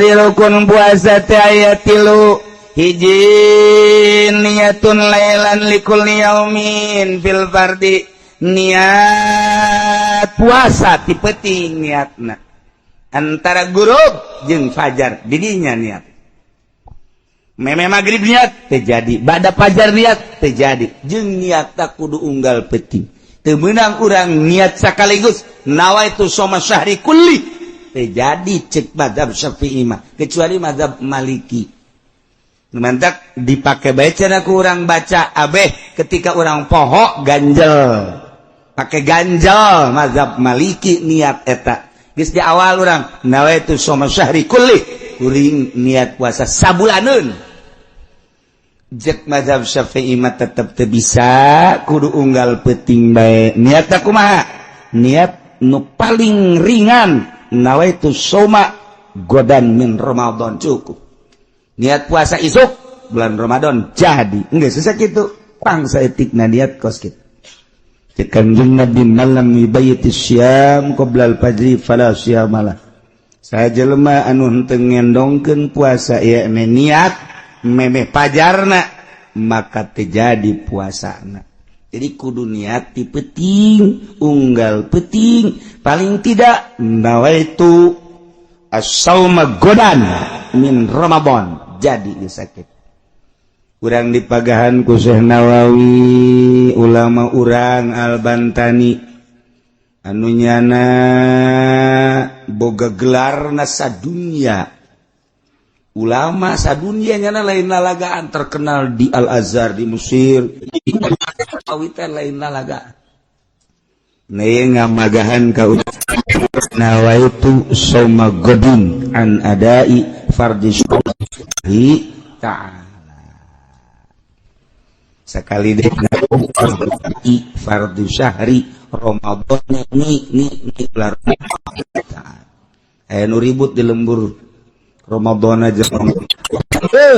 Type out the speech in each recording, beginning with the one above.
ari rukun puasa teh aya 3 hiji niatun lailan likulli yaumin fil fardi niat puasa ti penting niatna antara gurub jeung fajar didinya niat meme magrib niat terjadi bada fajar niat terjadi jeung niat tak kudu unggal penting teu meunang urang niat sakaligus nawaitu shoma syahri kulli terjadi cek mazhab Syafi'i mah kecuali mazhab Maliki mantak dipakai baca ku urang baca abeh ketika urang poho ganjel pakai ganjel mazhab Maliki niat eta geus di awal urang nawaitu shoma syahri kulli kuring niat puasa sabulaneun jek mazhab Syafi'i mah tetep teu bisa kudu unggal peuting bae niatna kumaha niat nu paling ringan nawaitu shoma godan min Ramadan cukup niat puasa isuk bulan Ramadan jadi enggak susah gitu pangsa etikna niat kos kitu cek Kanjeng Nabi malam ibayati syam qabla al-fajri fala syamalah saya jelema anu henteu ngendongkeun puasa ieu niat memeh pajarna maka terjadi puasana jadi kudu niat ti penting unggal penting paling tidak nawaitu as-sauma godan min Ramadan jadi sakit urang dipagahan ku Syekh Nawawi ulama urang Al-Bantani anu nyana boga gelarna sadunya ulama sadunya nyana lain lalagaan terkenal di Al-Azhar di Mesir awitan lain lalagaan nih ngamagahan ka nawaitu shauma godin an adai fardhi syahri ta'ala sekali deh fardhi syahri Ramadan ni bulan nu ribut di lembur Ramadan aja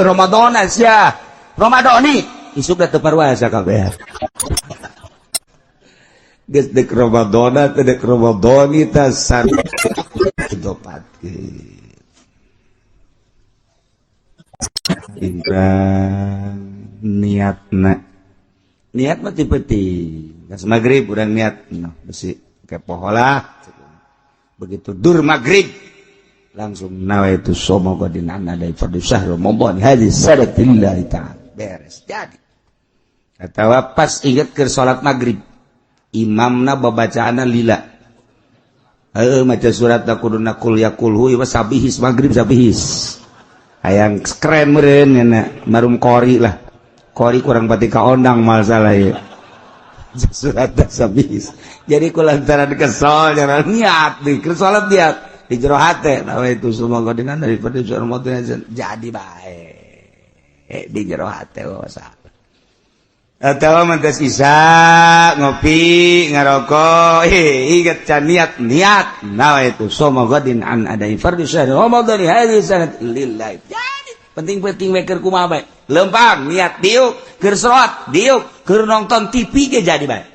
Ramadan aja Ramadan ni isuk da teu parwasa kabeh geus dek Ramadan teh dek Ramadan eta san dopatkeun niatna niat mah penting gas magrib urang niat besi ke poholah begitu dur magrib langsung nawaitu shoma godin an adai fardhu syahr Ramadan hadis sadaqillah ta'ala beres jadi atawa pas inget ke salat magrib imamna babacaana lila maca surat takuduna kul yakul hu wa sabihis magrib sabihis hayang keren meureun nya marum qori lah qori kurang pati kaondang masalah ya surat sabihis jadi kulantaran kesal jangan niat di salat niat di jero hate nawaitu semoga dengan daripada Ramadan jadi bae di jero hate wasa atau mantas isa ngopi ngarokok ingat can niat nawaitu shoma godin an adai fardhu syahr Ramadan hadis sanad lillahi jadi penting-penting weker kumaha bae lempang niat diuk keur salat diuk keur nonton TV ge jadi bae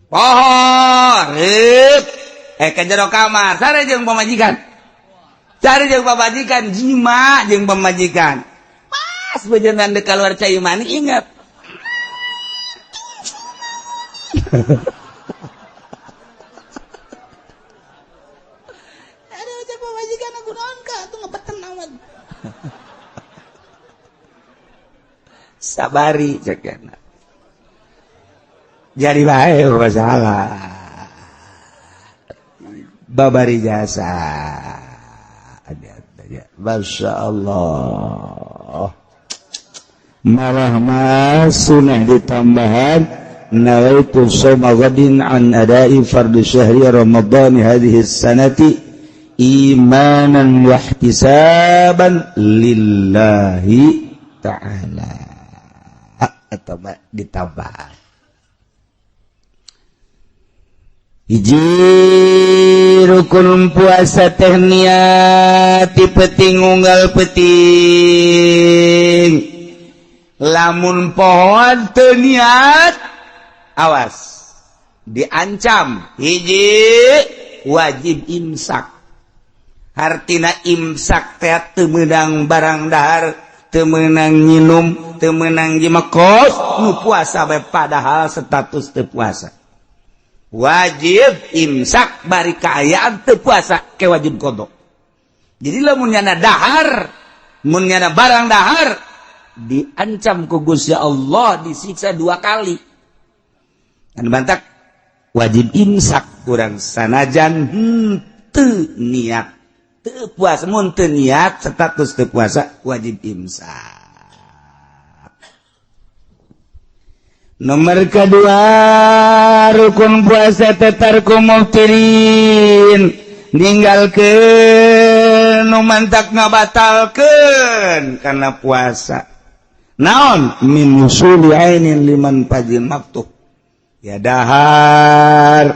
poho reup ka jero kamar sare jeung pamajikan jima jeung pamajikan pas bejenan dek keluar cayu mani ingat ada ucap pemajikan aku nonka tuh ngepeten amat sabari cekena jadi baik masalah babari jasa ada Masya Allah malah mas sunah ditambahan nawaitu shoma ghadin an adai fardhu syahri Ramadan hadhihi sanati imanan wa ihtisaban lillahi ta'ala atau ditambah hiji rukun puasa teh niat penting unggal penting lamun pohon teu niat awas diancam hiji wajib imsak artina imsak teh teu meunang barang dahar, teu meunang nginum, teu meunang jimakos nu puasa bae padahal status teu puasa. Wajib imsak bari kaayaan teu puasa ke wajib qada. Jadi lamun nyana dahar, mun nyana barang dahar diancam ku Gusti Allah disiksa 2 kali. Anu bantak wajib imsak kurang sanajan teu niat teu puasa, mun teu niat status teu puasa wajib imsak. Nomor kedua rukun puasa tatarku muftirin, ninggalkeun nu mantak ngabatalkeun karena puasa. Naon min usuli ainin liman fajil maktuh, ya dahar,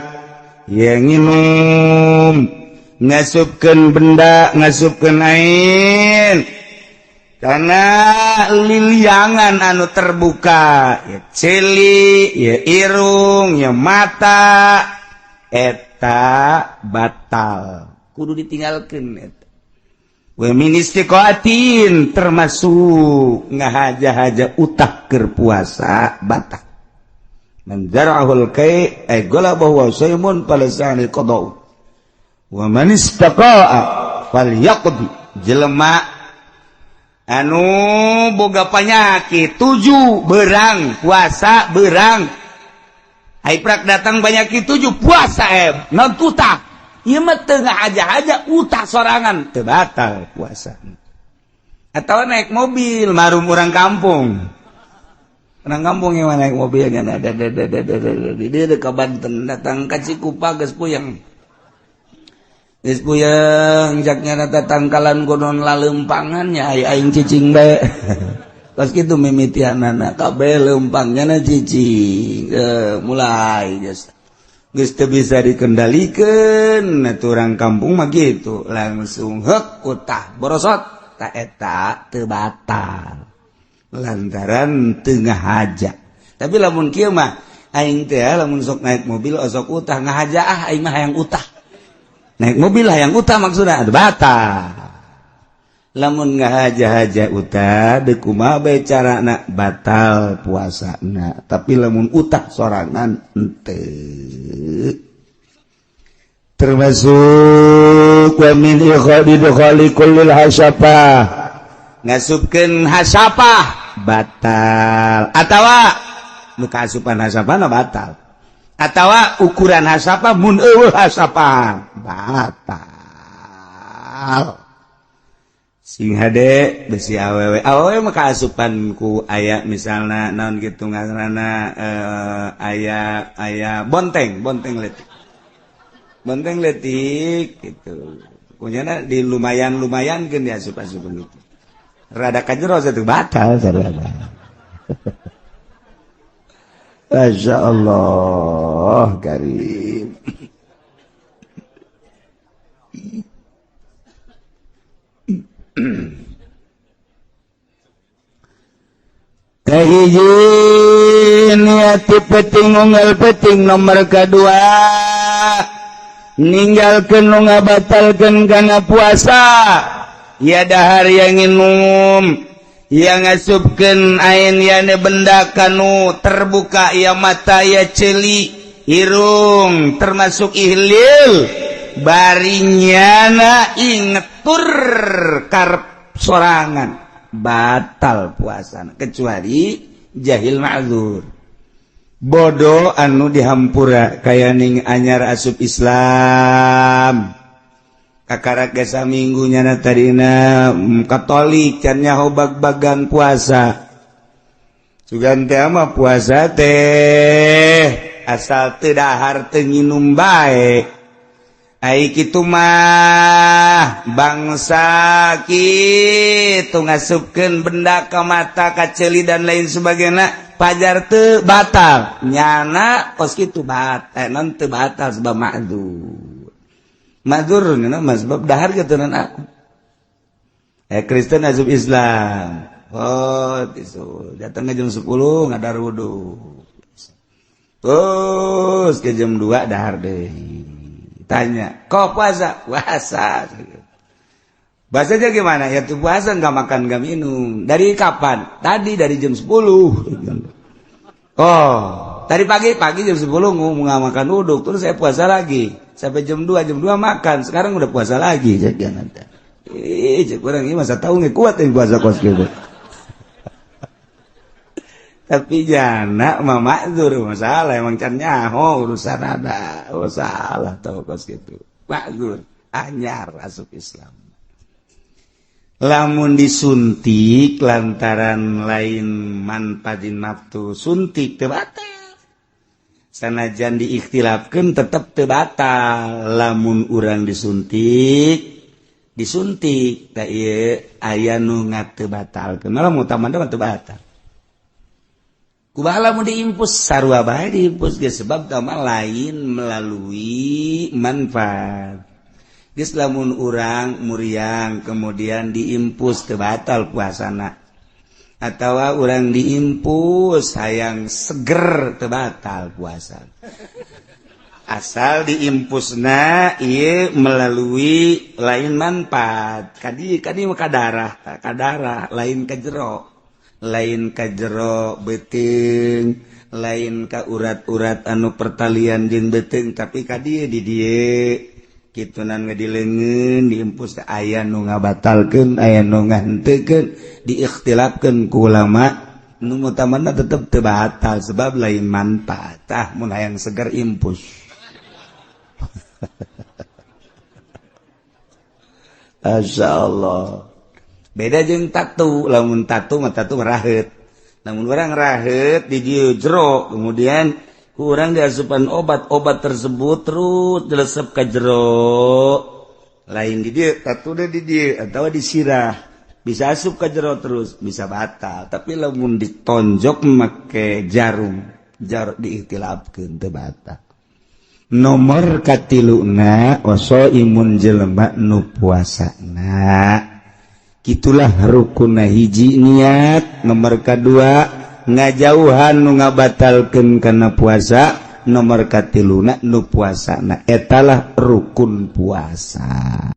ya nginum, ngasupkeun benda, ngasupkeun ain karena liliangan anu terbuka, ya celi, ya irung, ya mata, eta batal kudu ditinggalkeun eta. Wa min istiqatin termasuk ngahaja-haja utah keur puasa batal. Man zara'ahul kai ay galabahu saymun falasani qada'u. Wa man istaqa'a falyaqdi. Jelema anu boga panyakit 7 beurang puasa beurang. Ai prak datang penyakit 7 puasa non utah. Ieu mah teu ngahaja-haja utah sorangan teu batal puasa. Atawa naik mobil marum urang kampung. Urang kampung yang naik mobilnya ada di dia ke Banten datang ka Cikupa geus puyeng. Geus puyeng jaknya datang tangkalan gunung lalempangannya aing cicing bae. Pas kitu mimitianana kabeh leumpangnya na cicing. Mulai geus teu bisa dikendalikeun, nah urang kampung mah gitu, langsung heuk utah borosot ta eta teu batal. Lantaran teu ngahaja. Tapi lamun kieu mah aing teh lamun sok naik mobil osok utah ngahaja aing mah hayang utah. Naik mobil hayang utah maksudna batal. Lamun ngahaja-haja utah deuk kumaha bae carana batal puasana. Tapi lamun utah sorangan henteu. Termasuk wa min ikhadi kullil hasapah, ngasupkeun hasapah batal atawa nu kaasupan hasapana batal atawa ukuran hasapah mun eueuh hasapah batal. Sing hade besi awewe mah kaasupan ku aya misalna naon kitu ngaranna aya bonteng letik gitu. Kunyana di lumayan-lumayankeun diasup-asup gitu. Rada kajero satu batal sarua. Masya Allah karim. Kahiji niati penting unggal penting nomor kedua ninggalkeun nu ngabatalkeun kana puasa, ya dahar yang nginum, yang ngasupkeun ain yana benda kanu terbuka, ya mata, ya celi, irung, termasuk ihlil, barinyana ingetur karep sorangan batal puasa, kecuali jahil ma'dzur, bodoh anu dihampura kaya ning anyar asup Islam kakarak gasa minggunya na tadina Katolik can nyaho bag-bagan puasa sugan teh mah puasa teh asal teu dahar teu nginum bae. Ai kitu mah bangsa kitu ngasupkeun benda ka mata, ka ceuli dan lain sebagainya pajar teu batal nyana kos kitu batal non teu batal sebab ma'dzur nama sebab dahar geueunan aku Kristen asup Islam tisu datang ke jam 10 ngadar wudu terus ke jam 2 dahar deui. Tanya, kau puasa? Puasa. bahasanya gimana ya tuh puasa nggak makan nggak minum dari kapan tadi dari jam 10 oh tadi pagi jam 10 nggak makan uduk terus saya puasa lagi sampai jam 2 makan sekarang udah puasa lagi jadi nanti kurang ini masa tahu nggak kuat yang puasa kos gitu tapi jana mamakzur masalah emang can nyaho urusan ada salah tahu kos gitu makzur anyar asup Islam lamun disuntik lantaran lain manfaatin nafsu suntik teu batal sanajan diikhtilafkeun tetep teu batal lamun urang disuntik da ieu aya nu ngateu batalkeun lamun utamana teu batal kumaha lamun diimpus sarua bae diimpus ge sebab tama lain melalui manfaat geus lamun urang muriang kemudian diimpus teu batal puasana atawa urang diimpus hayang seger teu batal puasa asal diimpusna ieu melalui lain manfaat kadi mah kadarah lain ka jero beuteung lain ka urat-urat anu pertalian jeung beuteung tapi kadi di dieu kitunan ngadileungeun diimpus aya nu ngabatalkeun aya nu ngahenteukeun diikhtilafkeun ku ulama nu utamana tetep teu batal sebab lain manfaat mun hayang seger impus masyaallah beda jeung tatu lamun tatu mah raheut namun urang raheut di dieu jero kemudian kurang diasupan obat tersebut terus dilesep ka jero lain di dieu tatu di dieu atawa disirah bisa asup ka jero terus bisa batal tapi lamun ditonjok make jarum diikhtilafkeun teu batal nomor katiluna oso imun jelema nu puasana kitulah rukunna hiji niat nomor kadua ngajauhan nu ngabatalkeun kana puasa nomor katiluna nu puasana etalah rukun puasa